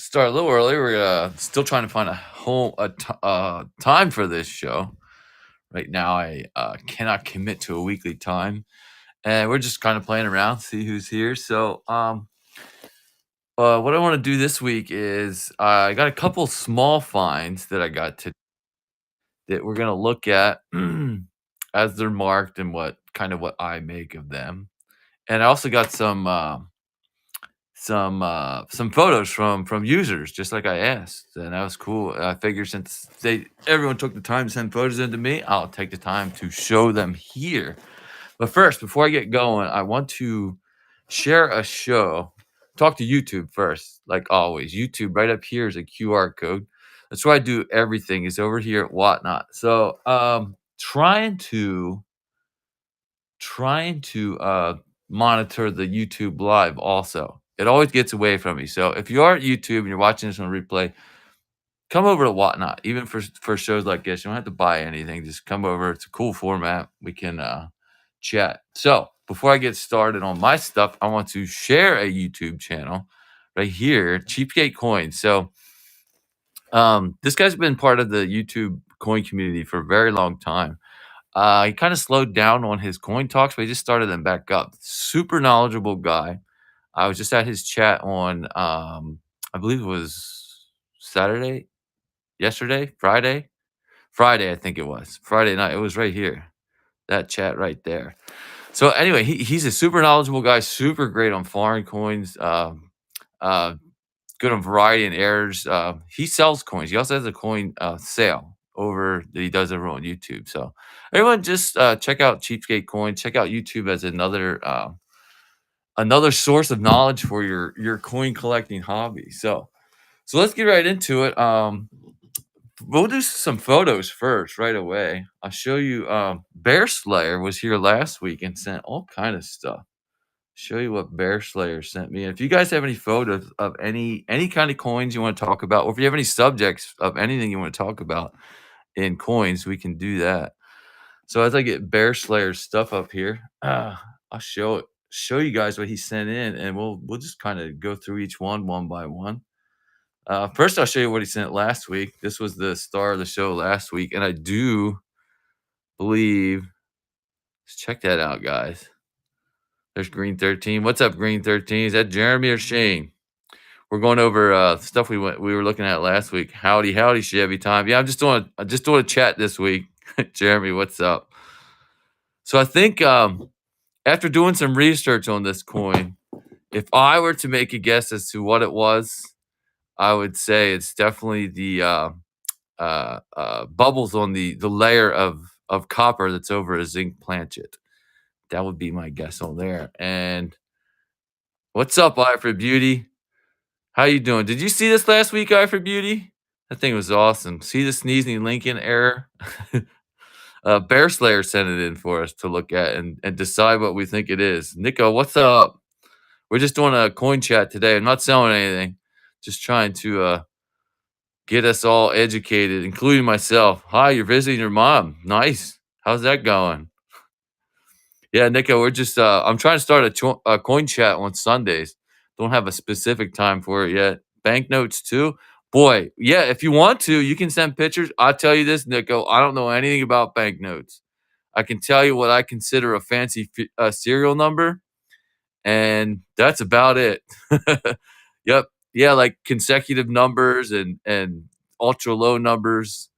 start a little early. We're still trying to find time for this show. Right now, I cannot commit to a weekly time, and we're just kind of playing around, see who's here. What I want to do this week is I got a couple small finds that I got to that we're gonna look at as they're marked and what I make of them. And I also got some photos from users just like I asked, and that was cool. I figured since everyone took the time to send photos in to me, I'll take the time to show them here. But first, before I get going, I want to share a show. Talk to YouTube first, like always. YouTube right up here is a QR code. That's where I do everything. Is over here at Whatnot. So trying to monitor the YouTube live also. It always gets away from me. So if you are at YouTube and you're watching this on replay, come over to Whatnot. Even for shows like this, you don't have to buy anything. Just come over. It's a cool format. We can chat. So before I get started on my stuff, I want to share a YouTube channel right here, Cheapskate Coins. So this guy's been part of the YouTube coin community for a very long time. He kind of slowed down on his coin talks, but he just started them back up. Super knowledgeable guy. I was just at his chat on, I believe it was Saturday, yesterday, Friday, I think it was Friday night. It was right here, that chat right there. So anyway, he's a super knowledgeable guy, super great on foreign coins, uh, good on variety and errors. He sells coins. He also has a coin sale over that he does over on YouTube. So everyone just check out Cheapskate Coin. Check out YouTube as another source of knowledge for your coin collecting hobby. So let's get right into it. We'll do some photos first right away. I'll show you. Bear Slayer was here last week and sent all kind of stuff. Show you what Bear Slayer sent me. And if you guys have any photos of any kind of coins you want to talk about, or if you have any subjects of anything you want to talk about in coins, we can do that. So as I get Bear Slayer's stuff up here, I'll show you guys what he sent in, and we'll just kind of go through each one by one. First, I'll show you what he sent last week. This was the star of the show last week, and I do believe. Let's check that out, guys. There's Green 13. What's up, Green 13? Is that Jeremy or Shane? We're going over stuff we were looking at last week. Howdy, Chevy time. Yeah, I'm just doing a chat this week. Jeremy, what's up? So I think after doing some research on this coin, if I were to make a guess as to what it was, I would say it's definitely the bubbles on the layer of copper that's over a zinc planchet. That would be my guess on there. And what's up, Eye for Beauty? How you doing? Did you see this last week, Eye for Beauty? That thing was awesome. See the sneezing Lincoln error? Bear Slayer sent it in for us to look at and decide what we think it is. Nico, what's up? We're just doing a coin chat today. I'm not selling anything. Just trying to get us all educated, including myself. Hi, you're visiting your mom. Nice. How's that going? Yeah, Nico, we're just I'm trying to start a coin chat on Sundays. Don't have a specific time for it yet. Banknotes too. Boy, yeah, if you want to, you can send pictures. I'll tell you this, Nico, I don't know anything about banknotes. I can tell you what I consider a fancy serial number, and that's about it. Yep. Yeah, like consecutive numbers and ultra low numbers,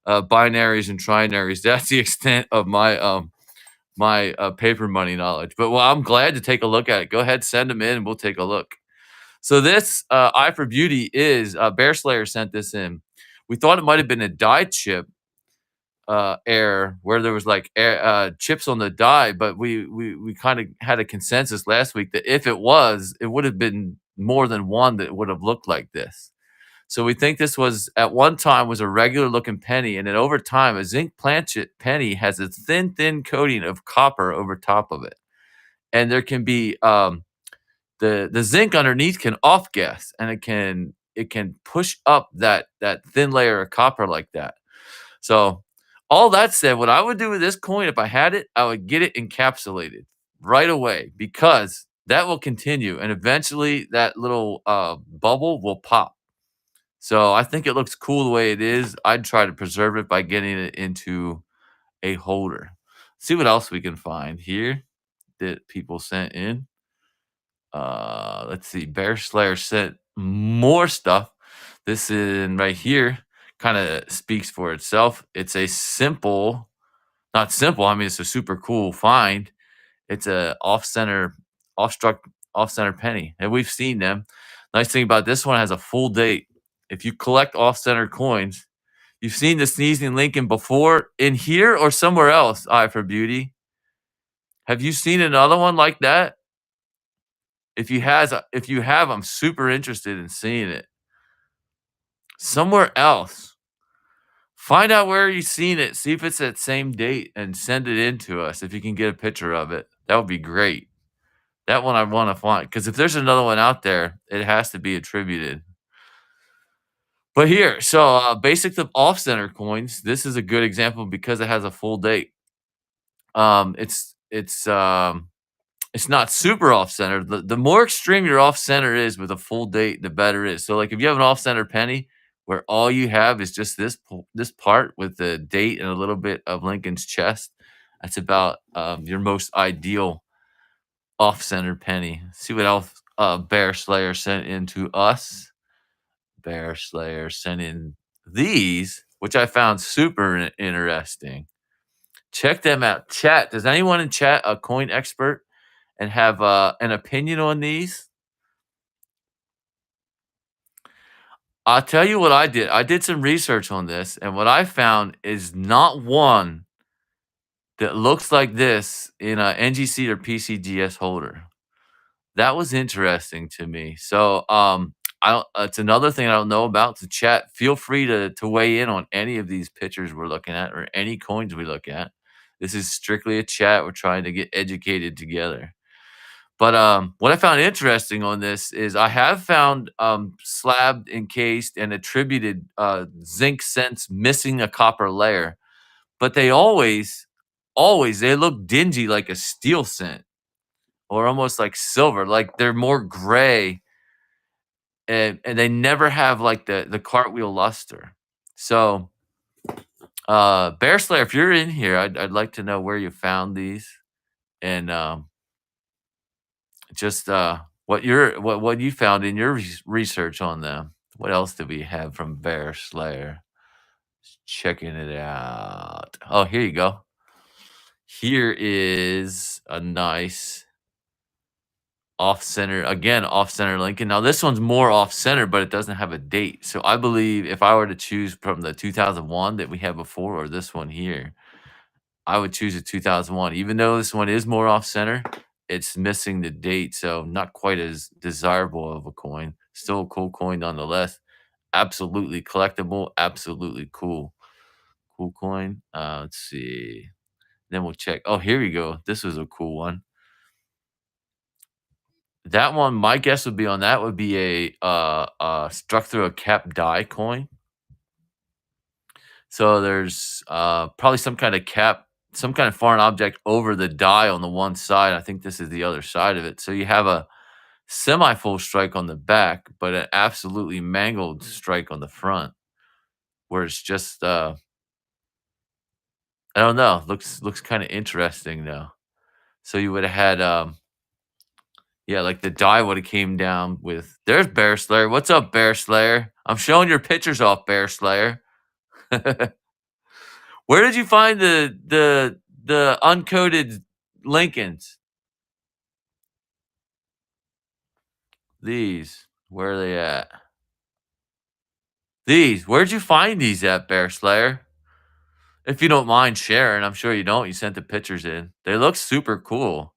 binaries and trinaries. That's the extent of my paper money knowledge. But well, I'm glad to take a look at it. Go ahead, send them in, and we'll take a look. So this Eye for Beauty is Bear Slayer sent this in. We thought it might have been a die chip error where there was like chips on the die, but we kind of had a consensus last week that if it was, it would have been more than one that would have looked like this. So we think this was at one time was a regular looking penny, and then over time, a zinc planchet penny has a thin coating of copper over top of it, and there can be the zinc underneath can off gas, and it can push up that thin layer of copper like that. So all that said, what I would do with this coin if I had it, I would get it encapsulated right away because that will continue, and eventually that little bubble will pop. So I think it looks cool the way it is. I'd try to preserve it by getting it into a holder. See what else we can find here that people sent in. Let's see. Bear Slayer sent more stuff. This in right here kind of speaks for itself. It's a simple, not simple. I mean, it's a super cool find. It's a off-center, off-struck, off-center penny, and we've seen them. Nice thing about this one has a full date. If you collect off-center coins, you've seen the Sneezing Lincoln before in here or somewhere else. Eye for Beauty. Have you seen another one like that? If you have, I'm super interested in seeing it somewhere else. Find out where you've seen it. See if it's that same date and send it in to us if you can get a picture of it. That would be great. That one I want to find because if there's another one out there, it has to be attributed. But here, so basics of off-center coins. This is a good example because it has a full date. It's not super off-center. The more extreme your off-center is with a full date, the better it is. So, like, if you have an off-center penny where all you have is just this part with the date and a little bit of Lincoln's chest, that's about your most ideal off-center penny. See what else Bear Slayer sent in to us. Bear Slayer sent in these, which I found super interesting. Check them out. Chat. Does anyone in chat a coin expert and have an opinion on these? I'll tell you what I did. I did some research on this, and what I found is not one that looks like this in a NGC or PCGS holder. That was interesting to me. So, I don't. It's another thing I don't know about. To chat, feel free to weigh in on any of these pictures we're looking at or any coins we look at. This is strictly a chat. We're trying to get educated together. But what I found interesting on this is I have found slabbed, encased, and attributed zinc cents missing a copper layer, but they always they look dingy like a steel cent or almost like silver, like they're more gray, and they never have like the cartwheel luster. So, Bear Slayer, if you're in here, I'd like to know where you found these and just what you found in your research on them. What else do we have from Bear Slayer? Just checking it out. Oh, here you go. Here is a nice off-center again, off-center Lincoln. Now this one's more off-center, but it doesn't have a date. So I believe if I were to choose from the 2001 that we had before or this one here, I would choose a 2001. Even though this one is more off-center, it's missing the date, so not quite as desirable of a coin. Still a cool coin nonetheless. Absolutely collectible, absolutely cool. Cool coin. Let's see. Then we'll check. Oh, here we go. This was a cool one. That one, my guess would be on that would be a struck through a cap die coin. So there's probably some kind of cap, some kind of foreign object over the die on the one side. I think this is the other side of it. So you have a semi full strike on the back, but an absolutely mangled strike on the front, where it's just I don't know, looks kind of interesting though. So you would have had yeah, like the die would have came down with there's Bear Slayer. What's up, Bear Slayer? I'm showing your pictures off, Bear Slayer. Where did you find the uncoded Lincolns? These. Where are they at? These. Where'd you find these at, Bear Slayer? If you don't mind sharing, I'm sure you don't. You sent the pictures in. They look super cool.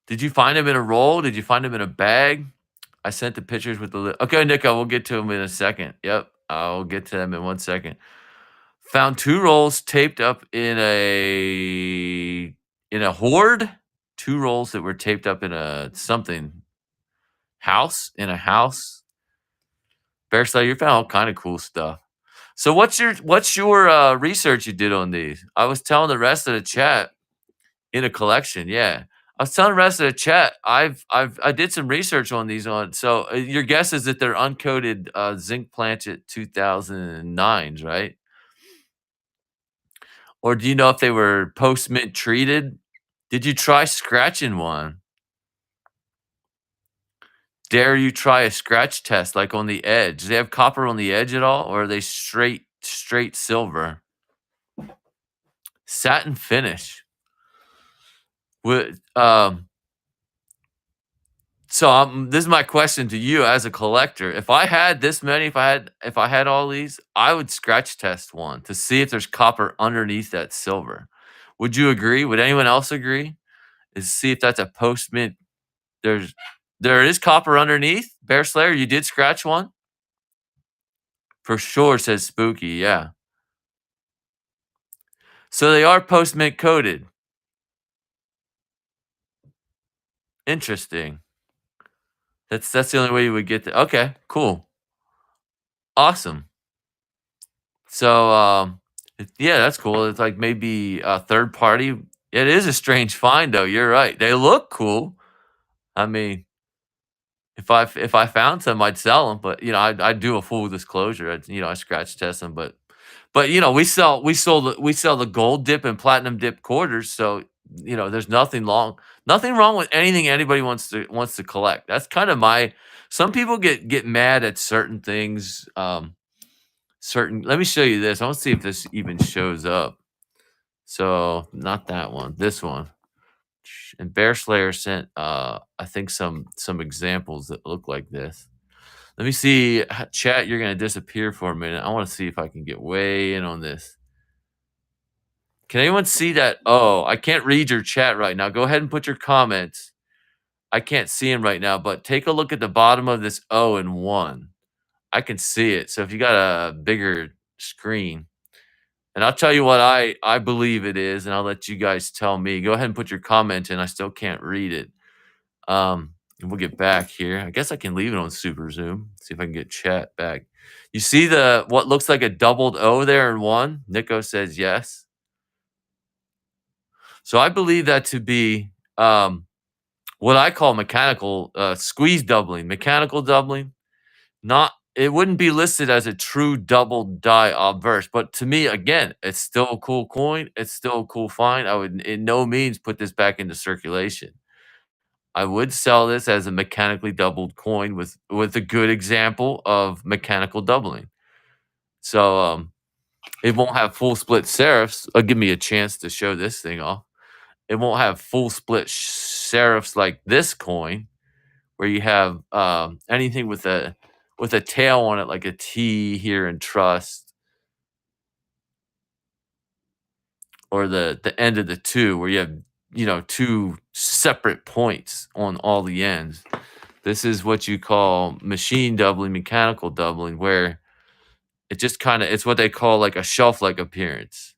Did you find them in a roll? Did you find them in a bag? I sent the pictures with the okay, Nico, we'll get to them in a second. Yep, I'll get to them in 1 second. Found 2 rolls taped up in a hoard. 2 rolls that were taped up in a something house in a house. Bear Slayer, you found all kind of cool stuff. So what's your research you did on these? I was telling the rest of the chat in a collection. Yeah, I was telling the rest of the chat, I did some research on these on so, your guess is that they're uncoated, zinc planchet 2009s, right? Or do you know if they were post-mint treated? Did you try scratching one? Dare you try a scratch test, like, on the edge? Do they have copper on the edge at all, or are they straight silver? Satin finish. Would, so, this is my question to you as a collector. If I had this many, if I had all these, I would scratch test one to see if there's copper underneath that silver. Would you agree? Would anyone else agree? Is see if that's a post mint. There's there is copper underneath. Bear Slayer, you did scratch one? For sure, says Spooky, yeah. So they are post mint coated. Interesting. That's the only way you would get the okay, cool. Awesome. So, yeah, that's cool. It's like maybe a third party. It is a strange find, though. You're right. They look cool. I mean, if I found some, I'd sell them. But I'd do a full disclosure. I scratch test them. But we sell the gold dip and platinum dip quarters. So there's nothing wrong with anything anybody wants to collect. That's kind of my. Some people get mad at certain things. Let me show you this. I want to see if this even shows up. So not that one, this one. And Bear Slayer sent I think some examples that look like this. Let me see. Chat, you're gonna disappear for a minute. I want to see if I can get way in on this. Can anyone see that? Oh, I can't read your chat right now. Go ahead and put your comments. I can't see them right now, but take a look at the bottom of this O and 1. I can see it. So if you got a bigger screen, and I'll tell you what I believe it is, and I'll let you guys tell me. Go ahead and put your comment in. I still can't read it. And we'll get back here. I guess I can leave it on Super Zoom. See if I can get chat back. You see the what looks like a doubled O there in 1? Nico says yes. So I believe that to be what I call mechanical squeeze doubling, mechanical doubling. Not it wouldn't be listed as a true double die obverse, but to me, again, it's still a cool coin. It's still a cool find. I would in no means put this back into circulation. I would sell this as a mechanically doubled coin with a good example of mechanical doubling. So it won't have full split serifs. Give me a chance to show this thing off. It won't have full split serifs like this coin, where you have anything with a tail on it, like a T here in trust, or the end of the two, where you have two separate points on all the ends. This is what you call machine doubling, mechanical doubling, where it's what they call like a shelf-like appearance,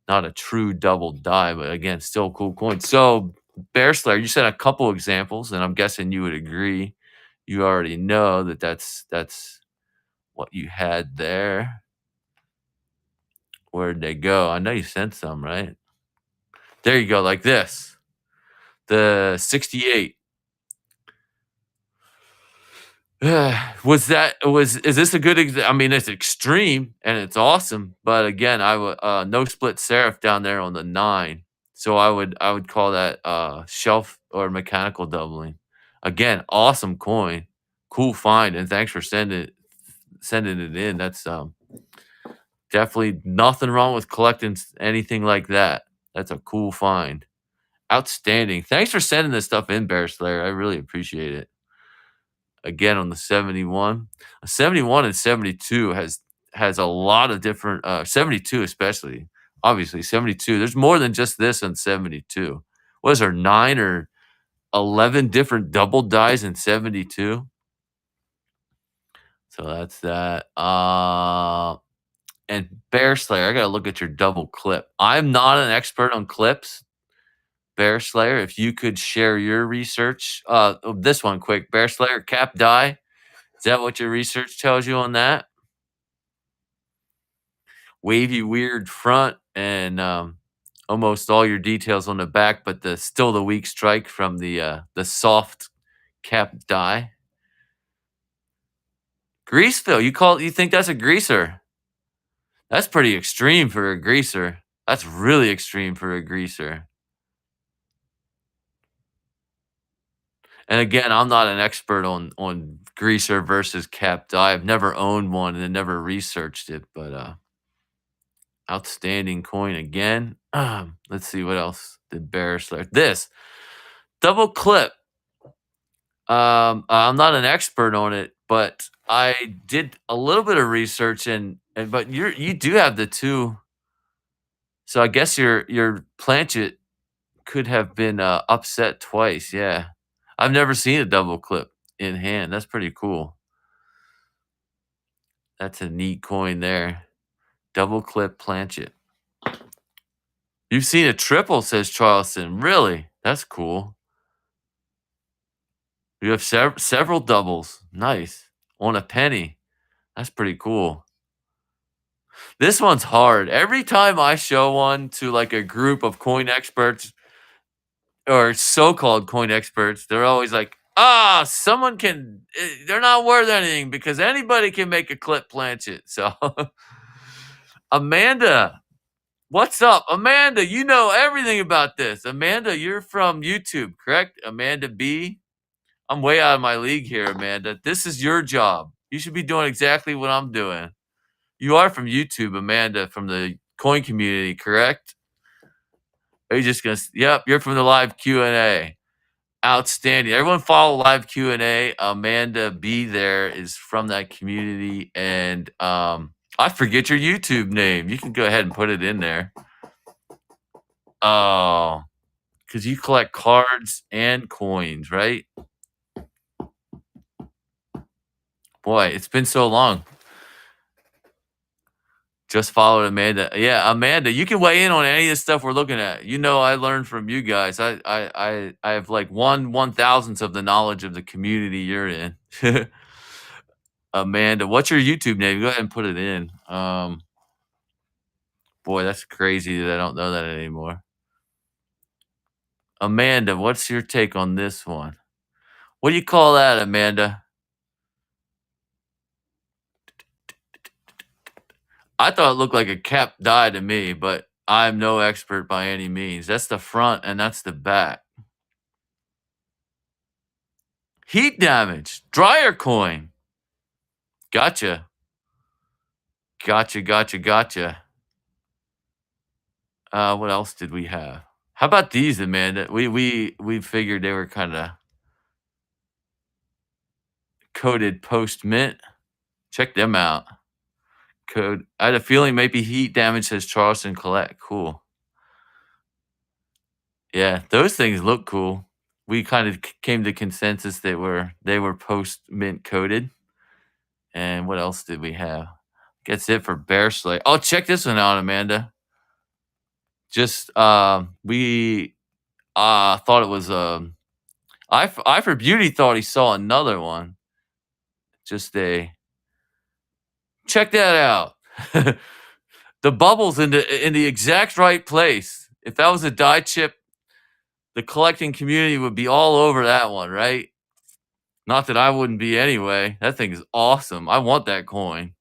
not a true double die, but again, still a cool coin. So Bear Slayer, you said a couple examples, and I'm guessing you would agree. You already know that's what you had there. Where'd they go? I know you sent some, right? There you go, like this. The 68. Is this a good I mean, it's extreme and it's awesome, but again, I would no split serif down there on the 9. So I would call that shelf or mechanical doubling. Again, awesome coin. Cool find, and thanks for sending it in. That's definitely nothing wrong with collecting anything like that. That's a cool find. Outstanding. Thanks for sending this stuff in, Bear Slayer. I really appreciate it. Again, on the 71. 71 and 72 has a lot of different 72 especially. Obviously, 72. There's more than just this on 72. What is there, 9 or 11 different double dies in 72? So that's that. And Bear Slayer, I gotta look at your double clip. I'm not an expert on clips. Bear Slayer, if you could share your research. This one quick. Bear Slayer cap die. Is that what your research tells you on that? Wavy weird front and almost all your details on the back, but still the weak strike from the soft cap die. Grease fill, you think that's a greaser? That's pretty extreme for a greaser. That's really extreme for a greaser. And again, I'm not an expert on greaser versus cap die. I've never owned one and never researched it, but outstanding coin again. Let's see what else did Bear select. This double clip. I'm not an expert on it, but I did a little bit of research and but you do have the two. So I guess your planchet could have been upset twice. Yeah, I've never seen a double clip in hand. That's pretty cool. That's a neat coin there. Double clip planchet. You've seen a triple, says Charleston. Really? That's cool. You have several doubles. Nice. On a penny. That's pretty cool. This one's hard. Every time I show one to like a group of coin experts or so-called coin experts, they're always like, someone can, they're not worth anything because anybody can make a clip planchet. So, Amanda, what's up? Amanda, you know everything about this. Amanda, you're from YouTube, correct? Amanda B. I'm way out of my league here, Amanda. This is your job. You should be doing exactly what I'm doing. You are from YouTube, Amanda, from the coin community, correct? Are you just gonna? Yep, you're from the live Q&A. Outstanding. Everyone follow live Q&A. Amanda B there is from that community, and I forget your YouTube name. You can go ahead and put it in there. Oh, because you collect cards and coins, right? Boy, it's been so long. Just followed Amanda. Yeah, Amanda, you can weigh in on any of the stuff we're looking at. You know, I learned from you guys. I have like 1/1000th of the knowledge of the community you're in. Amanda, what's your YouTube name? Go ahead and put it in. Boy, that's crazy that I don't know that anymore. Amanda, what's your take on this one? What do you call that, Amanda? I thought it looked like a cap die to me, but I'm no expert by any means. That's the front and that's the back. Heat damage. Dryer coin. Gotcha. Gotcha. What else did we have? How about these, Amanda? We figured they were kind of coated post mint. Check them out. Code. I had a feeling maybe heat damage, says Charleston Collect. Cool. Yeah, those things look cool. We kind of came to consensus they were post mint coated. And what else did we have? That's it for Bear Slay. Oh, check this one out, Amanda. Just we thought it was I for Beauty thought he saw another one. Just a check that out. The bubbles in the exact right place. If that was a die chip, the collecting community would be all over that one, right? Not that I wouldn't be anyway. That thing is awesome. I want that coin.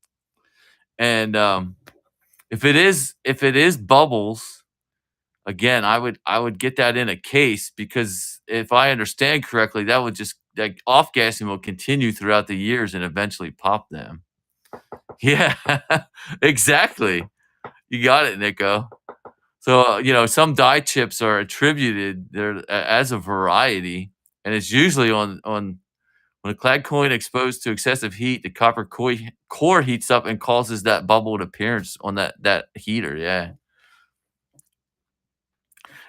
And if it is bubbles, again, I would get that in a case because if I understand correctly, that would just like off gassing will continue throughout the years and eventually pop them. Yeah, exactly. You got it, Nico. So some die chips are attributed there as a variety, and it's usually on when a clad coin exposed to excessive heat, the copper core heats up and causes that bubbled appearance on that heater. Yeah.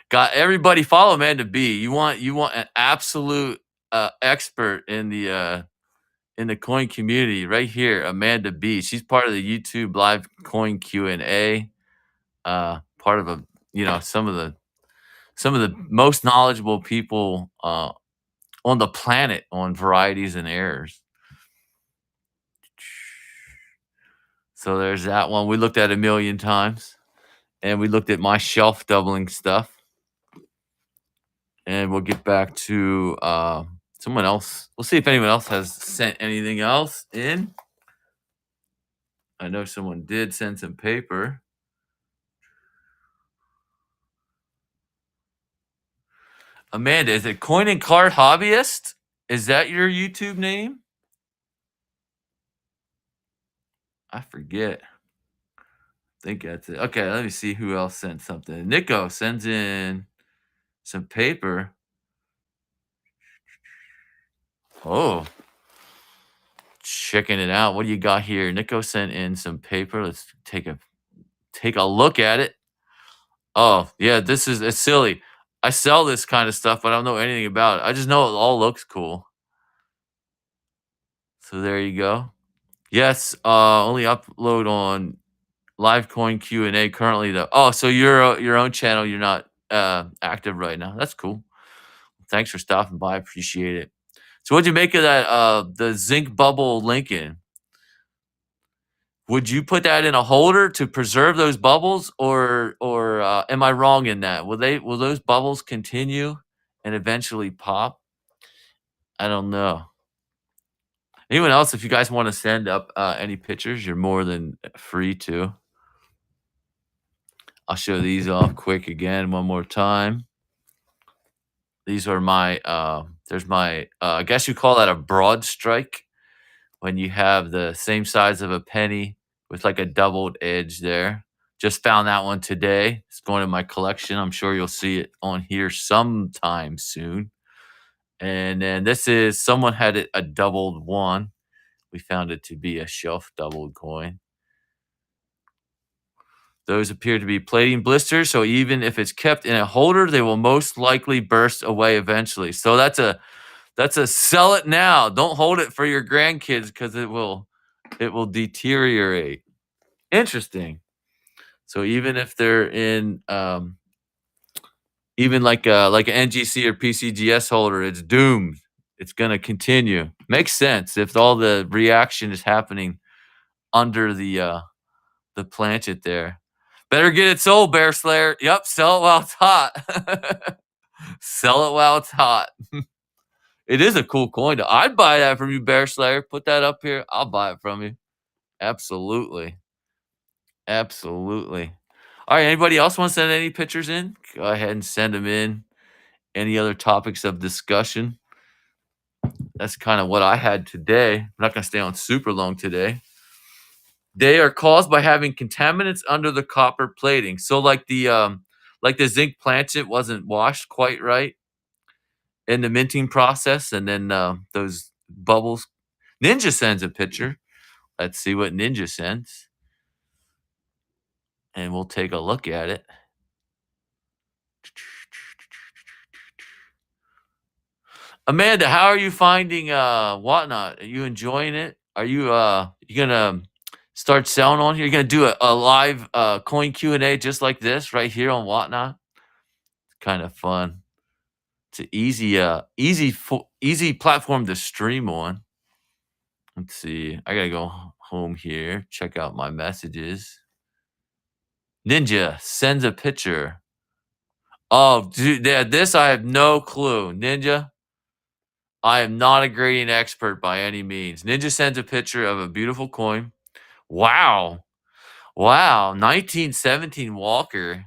Got everybody follow Amanda B. You want an absolute expert in the coin community right here, Amanda B. She's part of the YouTube live coin Q&A. Part of some of the most knowledgeable people on the planet on varieties and errors. So there's that one we looked at a million times. and we looked at my shelf doubling stuff. And we'll get back to someone else. We'll see if anyone else has sent anything else in. I know someone did send some paper. Amanda, is it Coin and Card Hobbyist? Is that your YouTube name? I forget. I think that's it. Okay, let me see who else sent something. Nico sends in some paper. Oh, checking it out. What do you got here? Nico sent in some paper. Let's take a look at it. Oh, yeah, it's silly. I sell this kind of stuff, but I don't know anything about it. I just know it all looks cool. So there you go. Yes, only upload on Livecoin Q&A currently though. Oh, so you're your own channel, you're not active right now. That's cool. Thanks for stopping by. I appreciate it. So what'd you make of that the zinc bubble Lincoln? Would you put that in a holder to preserve those bubbles, or am I wrong in that? Will those bubbles continue and eventually pop? I don't know. Anyone else, if you guys want to send up any pictures, you're more than free to. I'll show these off quick again one more time. These are my there's my I guess you call that a broad strike when you have the same size of a penny with like a doubled edge there. Just found that one today. It's going in my collection. I'm sure you'll see it on here sometime soon. And then this is someone had it a doubled one. We found it to be a shelf doubled coin. Those appear to be plating blisters, so even if it's kept in a holder, they will most likely burst away eventually. So that's a sell it now. Don't hold it for your grandkids because it will deteriorate. Interesting. So even if they're in even like an NGC or PCGS holder, it's doomed. It's gonna continue. Makes sense if all the reaction is happening under the planchet there. Better get it sold, Bear Slayer. Yep, sell it while it's hot. Sell it while it's hot. It is a cool coin. I'd buy that from you, Bear Slayer. Put that up here. I'll buy it from you. Absolutely. Absolutely. All right. Anybody else want to send any pictures in? Go ahead and send them in. Any other topics of discussion? That's kind of what I had today. I'm not going to stay on super long today. They are caused by having contaminants under the copper plating. So like the zinc planchet wasn't washed quite right in the minting process, and then those bubbles. Ninja sends a picture. Let's see what Ninja sends, and we'll take a look at it. Amanda, how are you finding Whatnot? Are you enjoying it? Are you gonna start selling on here? You're gonna do a live coin Q&A just like this right here on Whatnot? It's kind of fun. It's an easy platform to stream on. Let's see. I gotta go home here. Check out my messages. Ninja sends a picture. Oh, dude, yeah, this I have no clue. Ninja, I am not a grading expert by any means. Ninja sends a picture of a beautiful coin. Wow. Wow. 1917 Walker.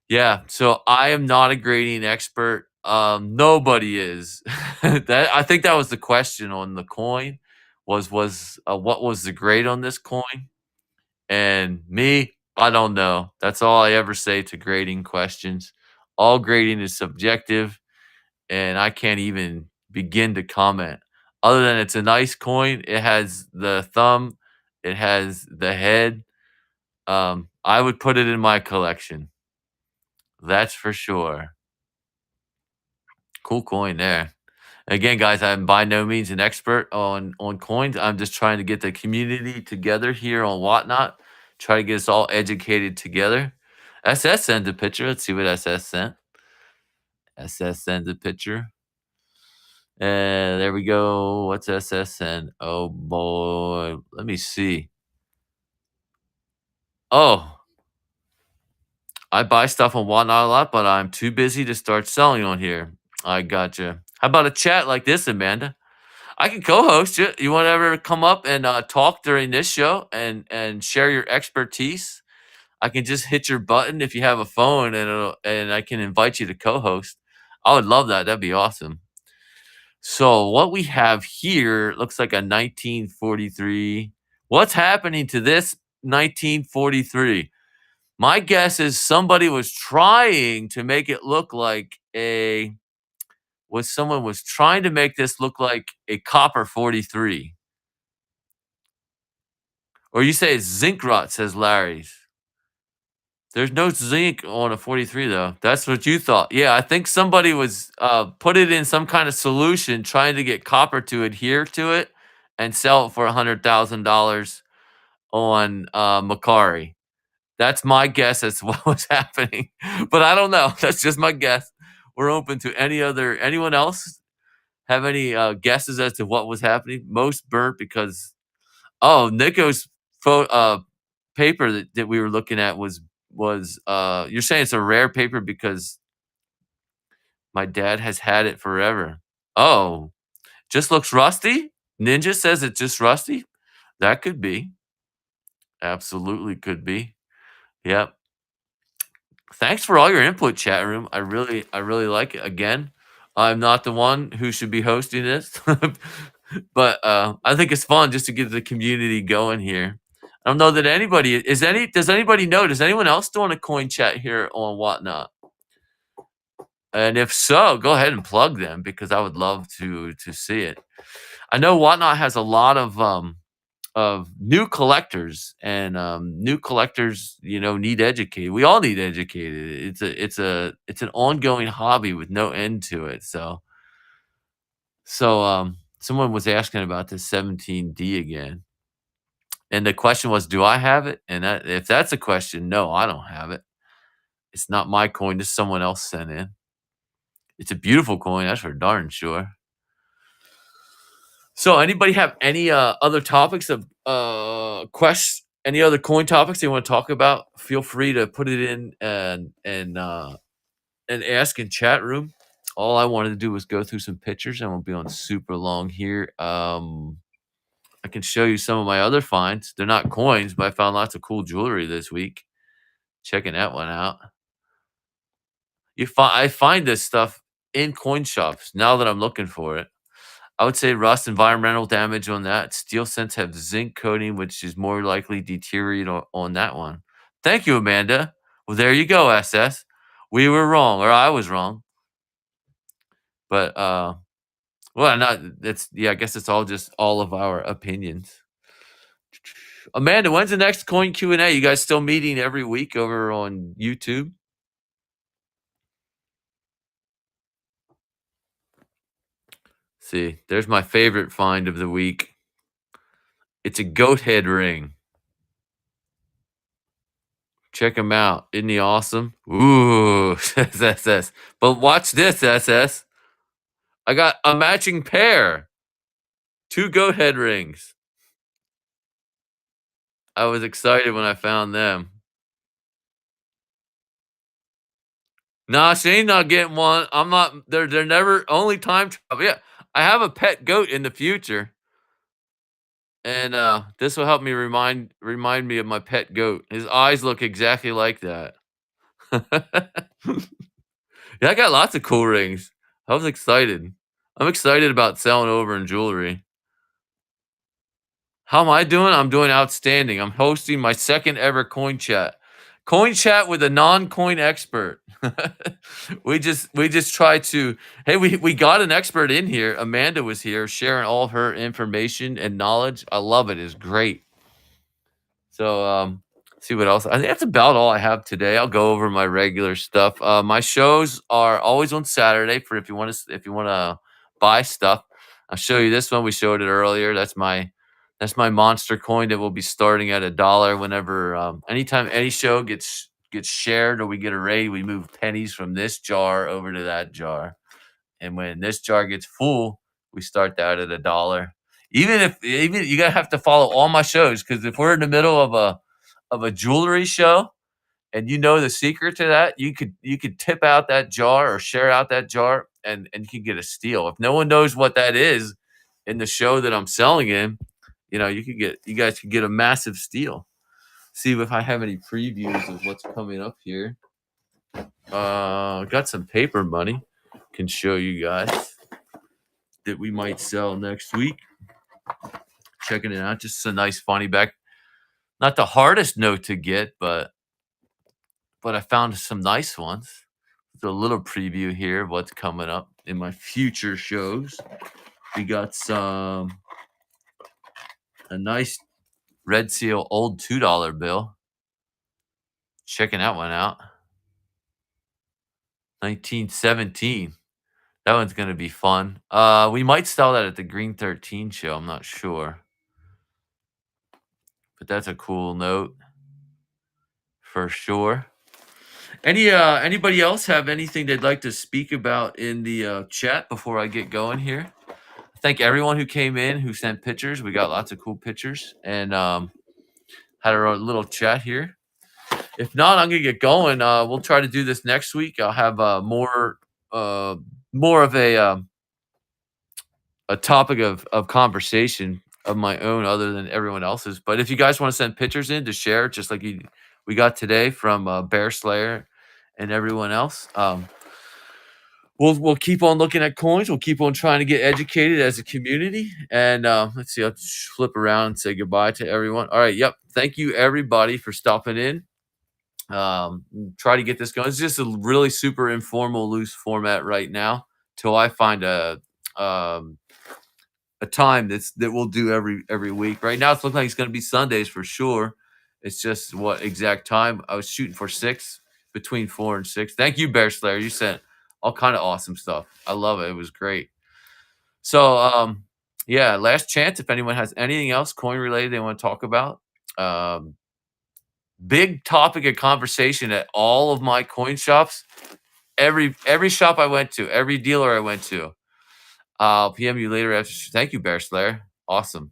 Yeah. So I am not a grading expert. Nobody is. That I think that was the question on the coin was what was the grade on this coin? And me, I don't know. That's all I ever say to grading questions. All grading is subjective, and I can't even begin to comment. Other than it's a nice coin, it has the thumb, it has the head. I would put it in my collection. That's for sure. Cool coin there. Again, guys, I'm by no means an expert on coins. I'm just trying to get the community together here on Whatnot. Try to get us all educated together. SS sends a picture. Let's see what SS sent. SS sends a picture. And there we go. What's SS send? Oh boy. Let me see. Oh, I buy stuff on Whatnot a lot, but I'm too busy to start selling on here. I gotcha. How about a chat like this, Amanda? I can co-host you. You want to ever come up and talk during this show and share your expertise? I can just hit your button if you have a phone, and I can invite you to co-host. I would love that. That'd be awesome. So what we have here looks like a 1943. What's happening to this 1943? My guess is somebody was trying to make it look like a was someone was trying to make this look like a copper 43. Or you say it's zinc rot, says Larry's. There's no zinc on a 43 though. That's what you thought. Yeah, I think somebody was put it in some kind of solution trying to get copper to adhere to it and sell it for $100,000 on Macari. That's my guess as to what was happening. But I don't know. That's just my guess. We're open to anyone else have any guesses as to what was happening? Most burnt because Nico's paper that we were looking at was you're saying it's a rare paper because my dad has had it forever. Oh, just looks rusty? Ninja says it's just rusty? That could be. Absolutely could be. Yep. Thanks for all your input, chat room. I really like it. Again, I'm not the one who should be hosting this, but I think it's fun just to get the community going here. I don't know that anybody is any. Does anybody know? Does anyone else doing a coin chat here on Whatnot? And if so, go ahead and plug them because I would love to see it. I know Whatnot has a lot of new collectors and new collectors, need educated. We all need educated. It's an ongoing hobby with no end to it. So someone was asking about this 17D again. And the question was, do I have it? And if that's a question, no, I don't have it. It's not my coin. This someone else sent in. It's a beautiful coin, that's for darn sure. So anybody have any other topics of any other coin topics they want to talk about? Feel free to put it in and ask in chat room. All I wanted to do was go through some pictures and we'll be on super long here. I can show you some of my other finds. They're not coins, but I found lots of cool jewelry this week. Checking that one out. I find this stuff in coin shops now that I'm looking for it. I would say rust, environmental damage on that. Steel scents have zinc coating, which is more likely deteriorate on that one. Thank you, Amanda. Well, there you go, SS. We were wrong, or I was wrong. But well, not that's yeah. I guess it's all just all of our opinions. Amanda, when's the next coin Q&A? You guys still meeting every week over on YouTube? See, there's my favorite find of the week. It's a goat head ring. Check him out. Isn't he awesome? Ooh, says SS. But watch this, SS. I got a matching pair. 2 goat head rings. I was excited when I found them. Nah, Shane's not getting one. I'm not. They're never only time travel. Yeah, I have a pet goat in the future, and this will help me remind me of my pet goat. His eyes look exactly like that. Yeah, I got lots of cool rings. I was excited. I'm excited about selling over in jewelry. How am I doing? I'm doing outstanding. I'm hosting my second ever coin chat. Coin chat with a non-coin expert. we just try to hey, we got an expert in here. Amanda was here sharing all her information and knowledge. I love it. It's great. So see what else. I think that's about all I have today. I'll go over my regular stuff. My shows are always on Saturday for if you want to buy stuff. I'll show you this one. We showed it earlier. That's my monster coin that will be starting at $1 whenever anytime any show gets shared or we get a raid, we move pennies from this jar over to that jar. And when this jar gets full, we start that at $1. Even you gotta have to follow all my shows because if we're in the middle of a jewelry show And you know the secret to that, you could tip out that jar or share out that jar and you can get a steal. If no one knows what that is in the show that I'm selling in, you guys could get a massive steal. See if I have any previews of what's coming up here. Got some paper money. Can show you guys that we might sell next week. Checking it out. Just a nice funny back. Not the hardest note to get, but I found some nice ones. A little preview here of what's coming up in my future shows. We got a nice Red Seal old $2 bill. Checking that one out. 1917. That one's gonna be fun. We might sell that at the Green 13 show. I'm not sure, but that's a cool note for sure. Anybody else have anything they'd like to speak about in the chat before I get going here? Thank everyone who came in, who sent pictures. We got lots of cool pictures and had our little chat here. If not, I'm gonna get going. We'll try to do this next week. I'll have more of a topic of conversation of my own other than everyone else's. But if you guys want to send pictures in to share, just like we got today from Bear Slayer and everyone else, we'll keep on looking at coins. We'll keep on trying to get educated as a community. And let's see, I'll just flip around and say goodbye to everyone. All right, yep. Thank you everybody for stopping in. Try to get this going. It's just a really super informal, loose format right now till I find a time that we'll do every week. Right now, it's looking like it's going to be Sundays for sure. It's just what exact time I was shooting for 6, between 4 and 6. Thank you, Bear Slayer. You sent all kind of awesome stuff. I love it. It was great. So, yeah, last chance. If anyone has anything else coin related they want to talk about, big topic of conversation at all of my coin shops. Every shop I went to, every dealer I went to. I'll PM you later after. Thank you, Bear Slayer. Awesome.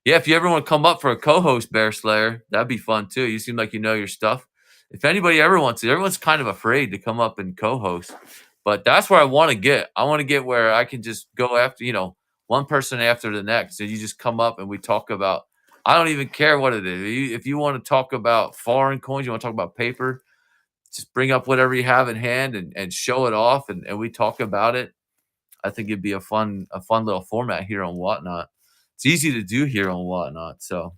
Yeah, if you ever want to come up for a co-host, Bear Slayer, that'd be fun too. You seem like you know your stuff. If anybody ever wants to, everyone's kind of afraid to come up and co-host, but that's where I want to get. I want to get where I can just go after, one person after the next, and you just come up and we talk about. I don't even care what it is. If you want to talk about foreign coins, you want to talk about paper, just bring up whatever you have in hand and show it off, and we talk about it. I think it'd be a fun little format here on Whatnot. It's easy to do here on Whatnot. So,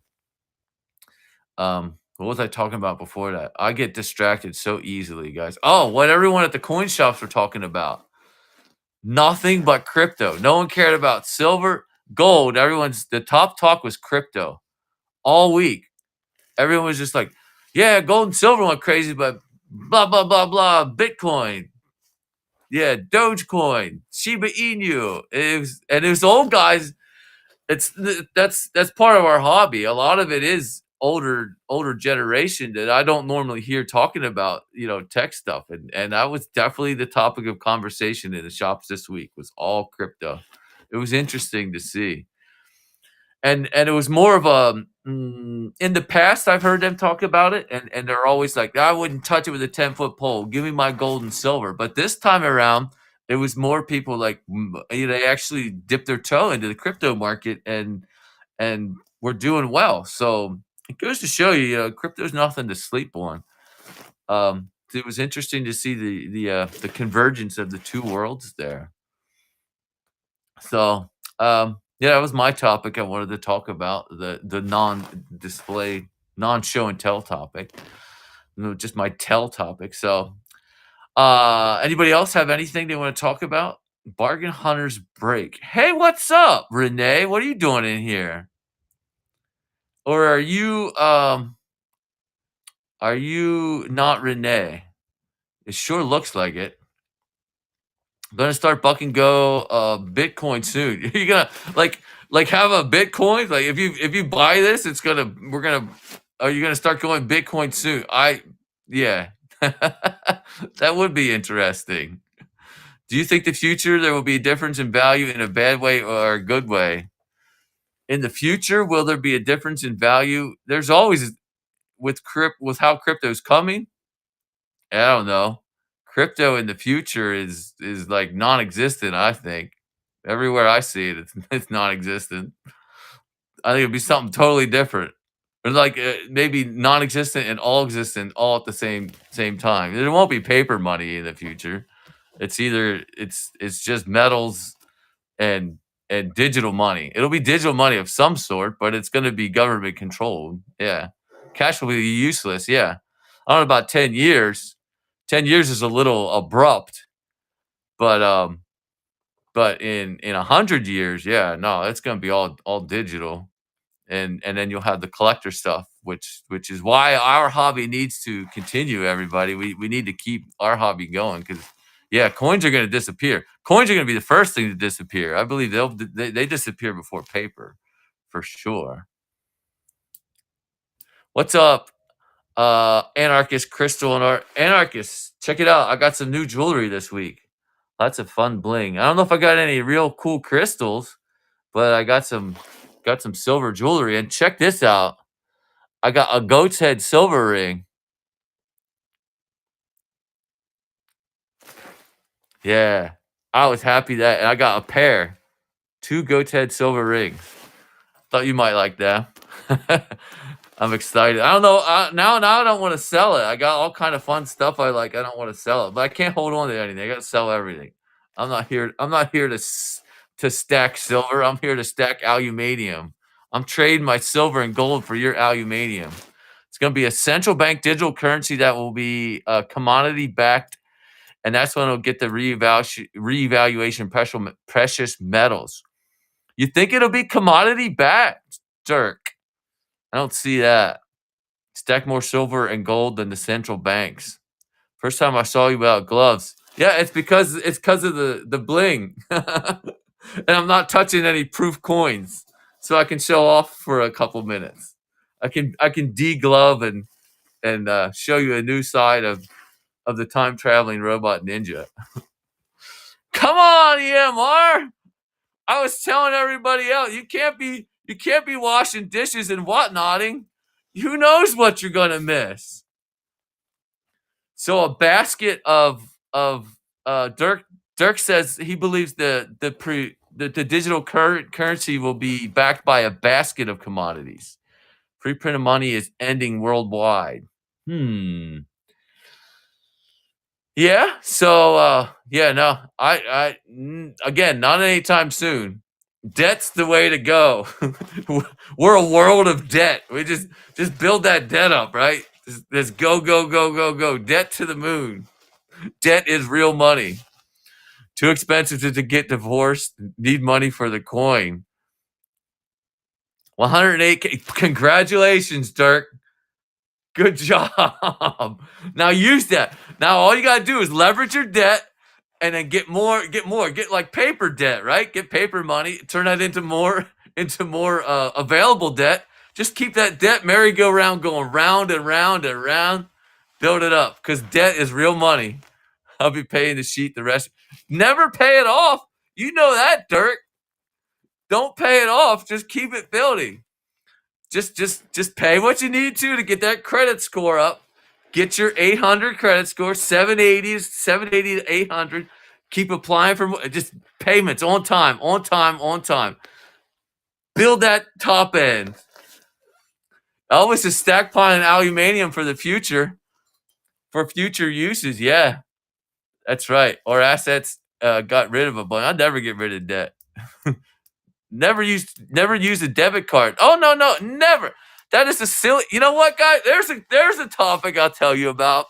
what was I talking about before that? I get distracted so easily, guys. Oh, what everyone at the coin shops were talking about. Nothing but crypto. No one cared about silver, gold. The top talk was crypto all week. Everyone was just like, yeah, gold and silver went crazy, but blah, blah, blah, blah, Bitcoin. Yeah, Dogecoin, Shiba Inu. It was old guys. That's part of our hobby. A lot of it is older generation that I don't normally hear talking about, tech stuff. And that was definitely the topic of conversation in the shops this week was all crypto. It was interesting to see. And it was more of a in the past I've heard them talk about it and they're always like, I wouldn't touch it with a 10-foot pole. Give me my gold and silver. But this time around, it was more people like they actually dipped their toe into the crypto market and we're doing well. So it goes to show you, crypto's nothing to sleep on. It was interesting to see the convergence of the two worlds there. So yeah, that was my topic I wanted to talk about, the non-display, non-show and tell topic. Just my tell topic. So anybody else have anything they want to talk about? Bargain Hunters Break. Hey, what's up, Renee? What are you doing in here? Or are you not Renee? It sure looks like it. I'm gonna start buck and go Bitcoin soon. You're gonna like have a Bitcoin? Like if you buy this, are you gonna start going Bitcoin soon? Yeah. That would be interesting. Do you think the future there will be a difference in value in a bad way or a good way? In the future, will there be a difference in value? There's always with how crypto's coming. I don't know. Crypto in the future is like non-existent, I think. Everywhere I see it, it's non-existent. I think it'd be something totally different. Or like maybe non-existent and all existent all at the same time. There won't be paper money in the future. It's either it's just metals and digital money. It'll be digital money of some sort, but it's going to be government controlled. Yeah, cash will be useless. Yeah, I don't know about 10 years. 10 years is a little abrupt, but in 100 years, yeah, no, it's going to be all digital, and then you'll have the collector stuff, which is why our hobby needs to continue. Everybody, we need to keep our hobby going because yeah, coins are going to disappear. Coins are going to be the first thing to disappear. I believe they disappear before paper, for sure. What's up, Anarchist Crystal and Anarchist? Check it out. I got some new jewelry this week. Lots of fun bling. I don't know if I got any real cool crystals, but I got some silver jewelry. And check this out. I got a goat's head silver ring. Yeah. I was happy that and I got a pair. 2 goat's head silver rings. Thought you might like that. I'm excited. I don't know. Now I don't want to sell it. I got all kind of fun stuff I like. I don't want to sell it, but I can't hold on to anything. I got to sell everything. I'm not here to stack silver. I'm here to stack aluminium. I'm trading my silver and gold for your aluminium. It's going to be a central bank digital currency that will be commodity backed, and that's when it'll get the reevaluation precious metals. You think it'll be commodity backed, Dirk? I don't see that. Stack more silver and gold than the central banks. First time I saw you without gloves. Yeah, it's because of the bling, and I'm not touching any proof coins, so I can show off for a couple minutes. I can deglove and show you a new side of the time traveling robot ninja. Come on, EMR. I was telling everybody else you can't be washing dishes and whatnotting. Who knows what you're gonna miss? So a basket of Dirk says he believes the digital currency will be backed by a basket of commodities. Pre-printed money is ending worldwide. Yeah. So yeah, no, again, not anytime soon. Debt's the way to go. We're a world of debt. We just build that debt up, right? Just go, go, go, go, go. Debt to the moon. Debt is real money. Too expensive to get divorced. Need money for the coin. 108K. Congratulations, Dirk. Good job. Now use that. Now all you gotta do is leverage your debt and then get more. Get like paper debt, right? Get paper money, turn that into more available debt. Just keep that debt merry-go-round going round and round and round. Build it up. Because debt is real money. I'll be paying the sheet the rest. Never pay it off. You know that, Dirk. Don't pay it off. Just keep it building. Just pay what you need to get that credit score up. Get your 800 credit score, 780 to 800. Keep applying for just payments on time, on time, on time. Build that top end. Elvis is stockpiling aluminium for the future, for future uses. Yeah, that's right. Or assets got rid of a bunch. I'd never get rid of debt. Never use a debit card. Oh no, never. That is a silly. You know what, guys? There's a topic I'll tell you about.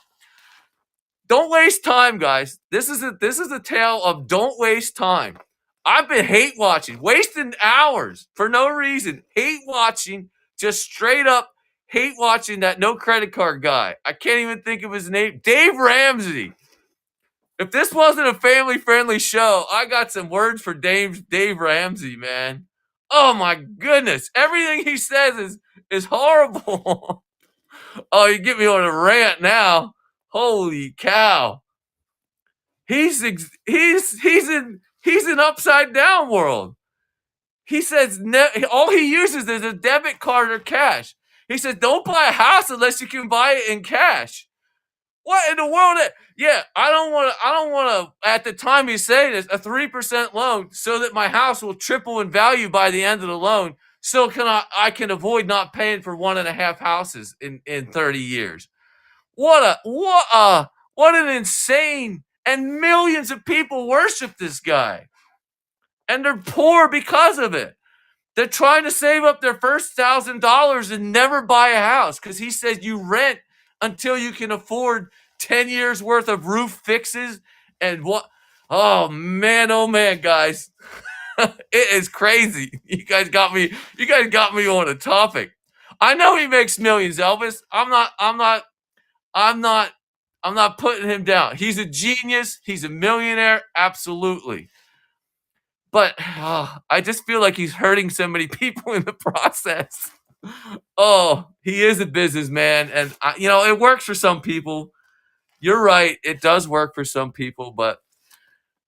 Don't waste time, guys. This is a tale of don't waste time. I've been hate watching, wasting hours for no reason. Hate watching, just straight up hate watching that no credit card guy. I can't even think of his name. Dave Ramsey. If this wasn't a family-friendly show, I got some words for Dave Ramsey, man. Oh my goodness. Everything he says is horrible. Oh, you get me on a rant now. Holy cow. He's in upside down world. He says all he uses is a debit card or cash. He says don't buy a house unless you can buy it in cash. What in the world? Yeah, I don't want to. I don't want to. At the time he's saying this, a 3% loan, so that my house will triple in value by the end of the loan. So can I can avoid not paying for one and a half houses in 30 years. What an insane, and millions of people worship this guy, and they're poor because of it. They're trying to save up their first $1,000 and never buy a house because he says you rent until you can afford 10 years worth of roof fixes and what. Oh man, guys. It is crazy. You guys got me on a topic. I know he makes millions, Elvis. I'm not I'm not putting him down. He's a genius. He's a millionaire, absolutely. But I just feel like he's hurting so many people in the process. Oh, he is a businessman, and it works for some people. You're right, it does work for some people, but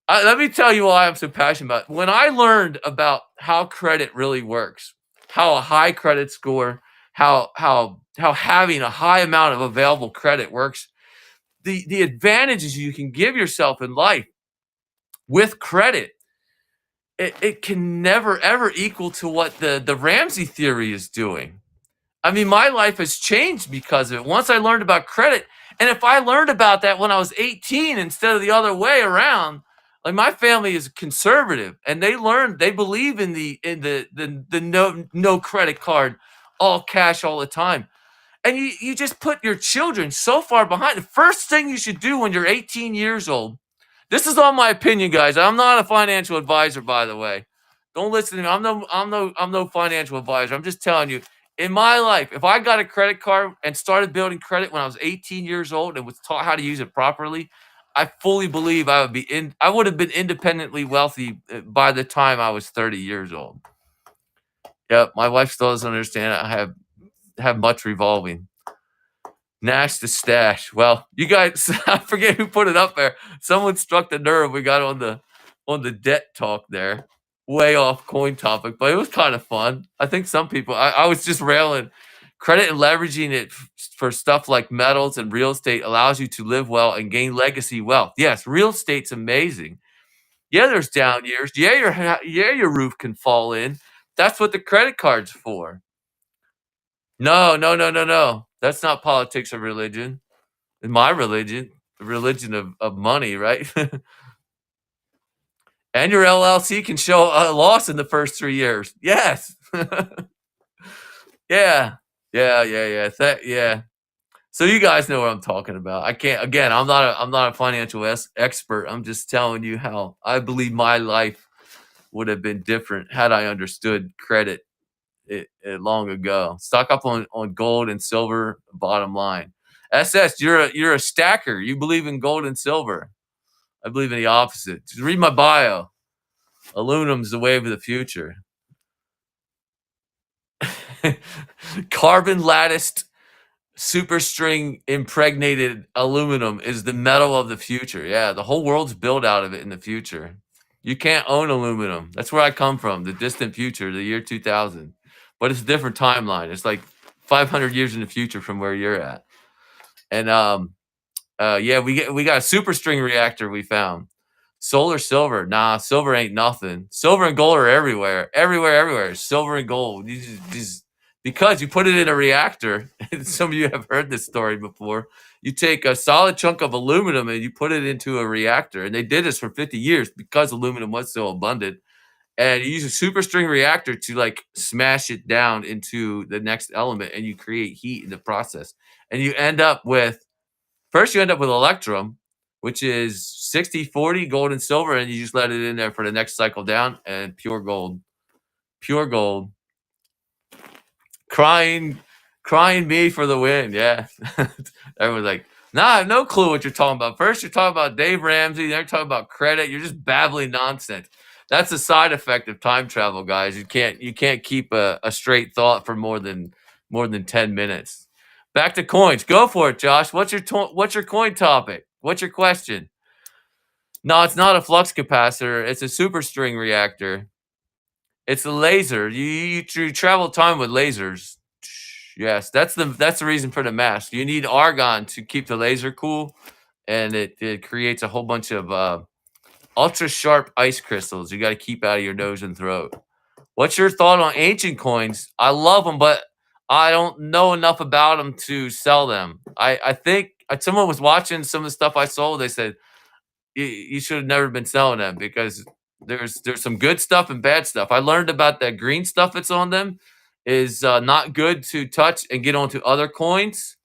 let me tell you why I'm so passionate about it. When I learned about how credit really works, how a high credit score, how having a high amount of available credit works, the advantages you can give yourself in life with credit, it can never ever equal to what the Ramsey theory is doing. I mean, my life has changed because of it. Once I learned about credit, and if I learned about that when I was 18 instead of the other way around, like my family is conservative, and they believe in the no credit card, all cash all the time. And you just put your children so far behind. The first thing you should do when you're 18 years old, this is all my opinion, guys. I'm not a financial advisor, by the way. Don't listen to me. I'm no financial advisor. I'm just telling you, in my life, if I got a credit card and started building credit when I was 18 years old and was taught how to use it properly, I fully believe I would have been independently wealthy by the time I was 30 years old. Yep, my wife still doesn't understand. I have much revolving. Nash the stash. Well, you guys, I forget who put it up there. Someone struck the nerve. We got on the debt talk there, way off coin topic, but it was kind of fun. I think some people. I was just railing. Credit and leveraging it for stuff like metals and real estate allows you to live well and gain legacy wealth. Yes, real estate's amazing. Yeah, there's down years. Yeah, your roof can fall in. That's what the credit card's for. No, no, no, no, no. That's not politics or religion. In my religion, the religion of money, right? And your LLC can show a loss in the first 3 years. Yes. Yeah. Yeah. So you guys know what I'm talking about. I can't. Again, I'm not a financial expert. I'm just telling you how I believe my life would have been different had I understood credit it long ago. Stock up on gold and silver. Bottom line, SS, you're a stacker. You believe in gold and silver. I believe in the opposite. Just read my bio. Aluminum's the wave of the future. Carbon latticed superstring impregnated aluminum is the metal of the future. Yeah, the whole world's built out of it in the future. You can't own aluminum. That's where I come from, the distant future, the year 2000. But it's a different timeline. It's like 500 years in the future from where you're at. And yeah, we got a superstring reactor we found. Solar silver. Nah, silver ain't nothing. Silver and gold are everywhere. Everywhere. Silver and gold. Because you put it in a reactor, and some of you have heard this story before. You take a solid chunk of aluminum and you put it into a reactor. And they did this for 50 years because aluminum was so abundant. And you use a superstring reactor to like smash it down into the next element and you create heat in the process. And you end up with electrum, which is 60-40 gold and silver, and you just let it in there for the next cycle down and pure gold. Pure gold. Crying me for the win. Yeah. Everyone's like, nah, I have no clue what you're talking about. First, you're talking about Dave Ramsey. Then you're talking about credit. You're just babbling nonsense. That's a side effect of time travel, guys. You can't keep a straight thought for more than 10 minutes. Back to coins. Go for it, Josh. What's your coin topic? What's your question? No, it's not a flux capacitor. It's a superstring reactor. It's a laser. You travel time with lasers. Yes, that's the reason for the mask. You need argon to keep the laser cool, and it creates a whole bunch of ultra sharp ice crystals you got to keep out of your nose and throat. What's your thought on ancient coins? I love them, but I don't know enough about them to sell them. I think someone was watching some of the stuff I sold. They said you should have never been selling them because there's some good stuff and bad stuff. I learned about that green stuff that's on them is not good to touch and get onto other coins,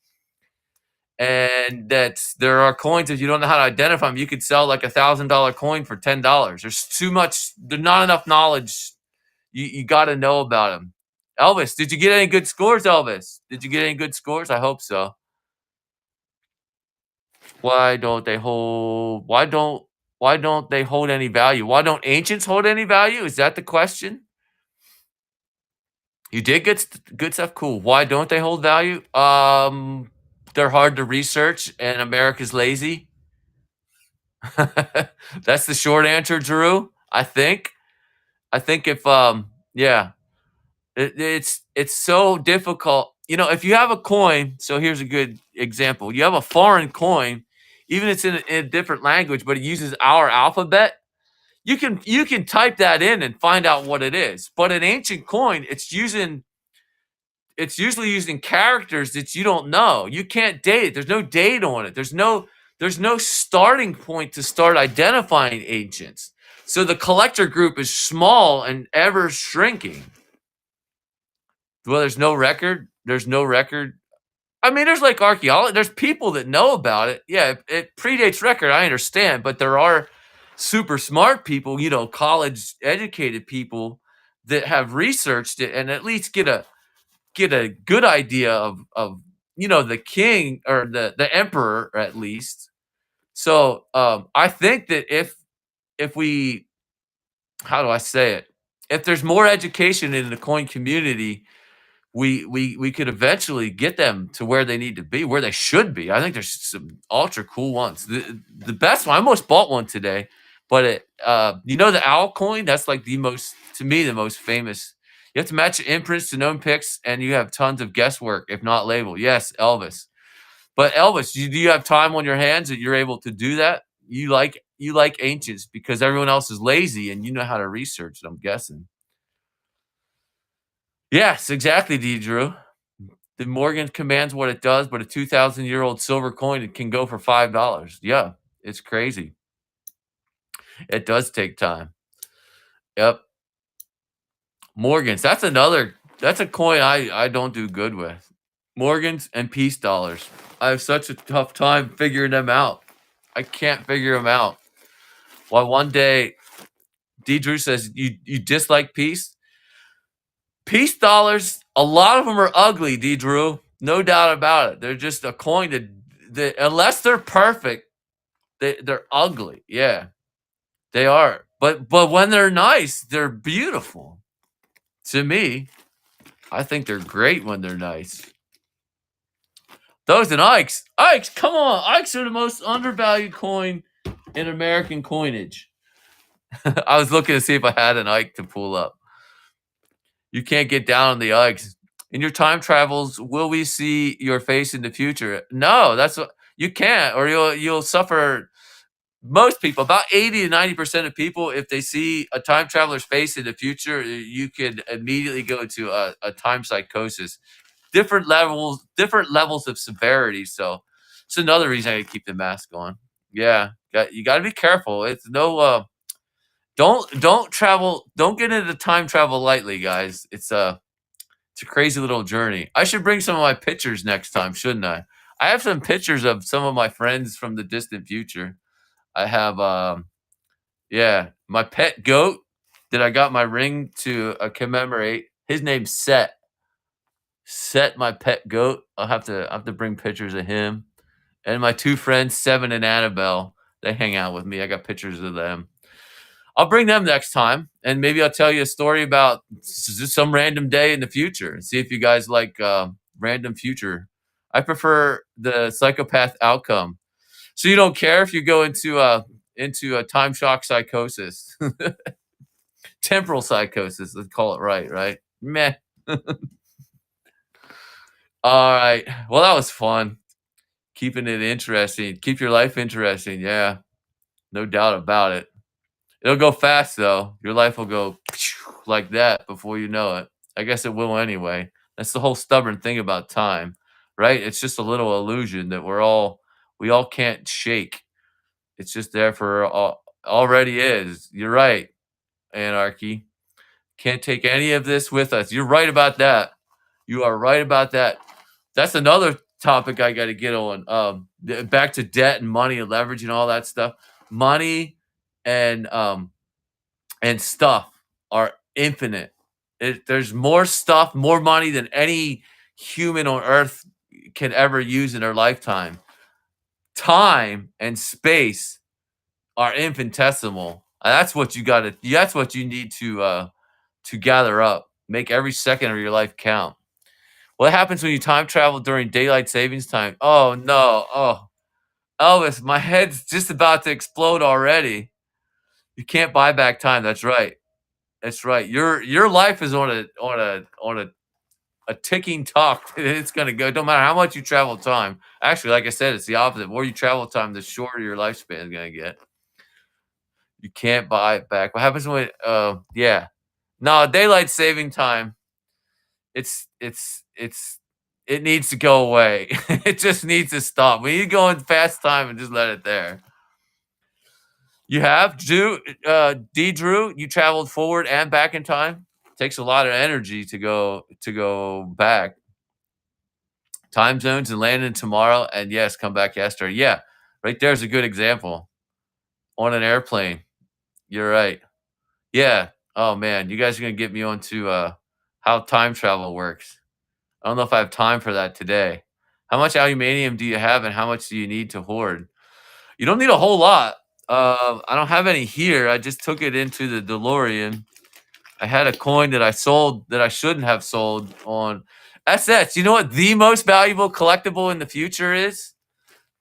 and that there are coins if you don't know how to identify them, you could sell like $1,000 coin for $10. There's too much. There's not enough knowledge. You got to know about them. Elvis, did you get any good scores? Elvis, did you get any good scores? I hope so. Why don't they hold? Why don't they hold any value? Why don't ancients hold any value? Is that the question? You did good stuff. Cool. Why don't they hold value? They're hard to research, and America's lazy. That's the short answer, Drew. I think. I think if yeah, it's so difficult. You know, if you have a coin, so here's a good example. You have a foreign coin, even if it's in a different language, but it uses our alphabet. You can type that in and find out what it is. But an ancient coin, it's usually using characters that you don't know. You can't date it. There's no date on it. There's no starting point to start identifying ancients. So the collector group is small and ever shrinking. Well, there's no record. There's no record. I mean, there's like archaeology. There's people that know about it. Yeah, it predates record. I understand, but there are super smart people, college educated people that have researched it and at least get a good idea of the king or the emperor at least. So I think that if we how do I say it? If there's more education in the coin community, we could eventually get them to where they need to be, where they should be. I think there's some ultra cool ones. The best one, I almost bought one today, but the owl coin, that's like the most, to me, the most famous. You have to match imprints to known picks, and you have tons of guesswork if not labeled. Yes, Elvis. But Elvis, do you have time on your hands that you're able to do that? You like ancients because everyone else is lazy and you know how to research it, I'm guessing. Yes, exactly, D. Drew. The Morgan commands what it does, but a 2,000-year-old silver coin it can go for $5. Yeah, it's crazy. It does take time. Yep. Morgans. That's a coin I don't do good with. Morgans and peace dollars. I have such a tough time figuring them out. I can't figure them out. Why one day D. Drew says you dislike peace? Peace dollars, a lot of them are ugly, D. Drew. No doubt about it. They're just a coin that unless they're perfect, they're ugly. Yeah, they are. But when they're nice, they're beautiful. To me, I think they're great when they're nice. Those and Ikes. Ikes, come on. Ikes are the most undervalued coin in American coinage. I was looking to see if I had an Ike to pull up. You can't get down on the Ikes. In your time travels, will we see your face in the future? No, that's what you can't, or you'll suffer. Most people, about 80 to 90% of people, if they see a time traveler's face in the future, you could immediately go to a time psychosis. Different levels of severity. So it's another reason I keep the mask on. Yeah, you got to be careful. It's no don't travel. Don't get into time travel lightly, guys. It's a crazy little journey. I should bring some of my pictures next time, shouldn't I? I have some pictures of some of my friends from the distant future. I have yeah, my pet goat that I got my ring to commemorate. His name's Set. Set, my pet goat. I have to bring pictures of him and my two friends, Seven and Annabelle. They hang out with me. I got pictures of them. I'll bring them next time, and maybe I'll tell you a story about just some random day in the future and see if you guys like random future. I prefer the psychopath outcome, so you don't care if you go into a time shock psychosis, temporal psychosis. Let's call it right, right? Meh. All right. Well, that was fun. Keeping it interesting. Keep your life interesting. Yeah, no doubt about it. It'll go fast though. Your life will go like that before you know it. I guess it will anyway. That's the whole stubborn thing about time, right? It's just a little illusion that we all can't shake. It's just there for already is. You're right, Anarchy. Can't take any of this with us. You're right about that. You are right about that. That's another topic I got to get on. Back to debt and money and leverage and all that stuff. Money and stuff are infinite. There's more stuff, more money than any human on Earth can ever use in their lifetime. Time and space are infinitesimal. That's what you got to. That's what you need to gather up. Make every second of your life count. What happens when you time travel during daylight savings time? Oh no! Oh, Elvis, my head's just about to explode already. You can't buy back time. That's right. That's right. Your life is on a ticking clock. It's gonna go. Don't matter how much you travel time. Actually, like I said, it's the opposite. The more you travel time, the shorter your lifespan is gonna get. You can't buy it back. What happens when? Yeah, no daylight saving time. It's it needs to go away. It just needs to stop. We need to go in fast time and just let it there. You have Drew. You traveled forward and back in time. Takes a lot of energy to go back. Time zones and landing tomorrow, and yes, come back yesterday. Yeah, right there's a good example on an airplane. You're right. Yeah. Oh man, you guys are gonna get me onto how time travel works. I don't know if I have time for that today. How much aluminum do you have, and how much do you need to hoard? You don't need a whole lot. I don't have any here. I just took it into the DeLorean. I had a coin that I sold that I shouldn't have sold on SS. You know what the most valuable collectible in the future is?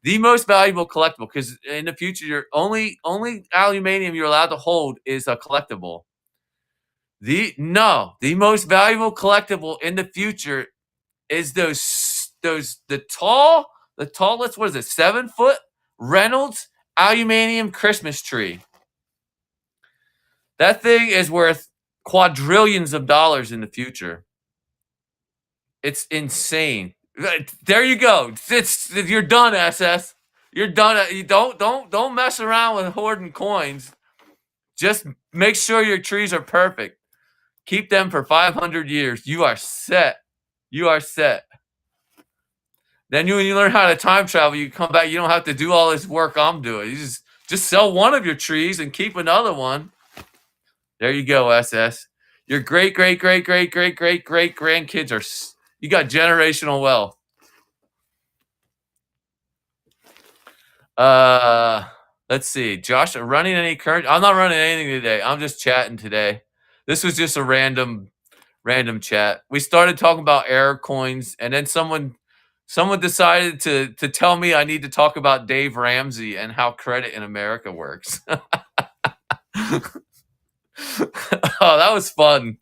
The most valuable collectible, because in the future, you're only aluminum you're allowed to hold is a collectible. The most valuable collectible in the future is those the tallest, what is it, 7 foot Reynolds aluminum Christmas tree. That thing is worth quadrillions of dollars in the future. It's insane. There you go. You're done, SS. You're done. You don't mess around with hoarding coins. Just make sure your trees are perfect. Keep them for 500 years. You are set. You are set. Then when you learn how to time travel, you come back. You don't have to do all this work I'm doing. You just sell one of your trees and keep another one. There you go, SS. Your great great great great great great great grandkids are. You got generational wealth. Uh, let's see. Josh, running any current? I'm not running anything today. I'm just chatting today. This was just a random chat. We started talking about error coins, and then someone decided to tell me I need to talk about Dave Ramsey and how credit in America works. Oh, that was fun.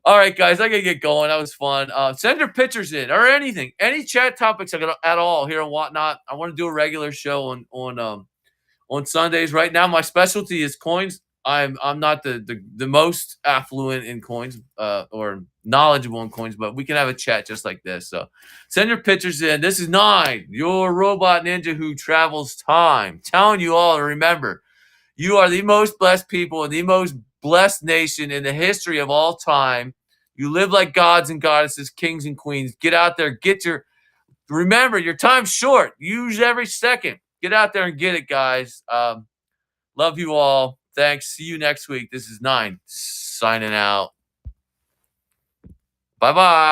All right, guys, I gotta get going. That was fun. Send your pictures in or anything, any chat topics at all here and whatnot. I want to do a regular show on Sundays. Right now, my specialty is coins. I'm not the most affluent in coins or knowledgeable in coins, but we can have a chat just like this. So send your pictures in. This is Nine, your robot ninja who travels time. Telling you all to remember, you are the most blessed people in the most blessed nation in the history of all time. You live like gods and goddesses, kings and queens. Get out there, remember your time's short. Use every second. Get out there and get it, guys. Love you all. Thanks. See you next week. This is Nine signing out. Bye bye.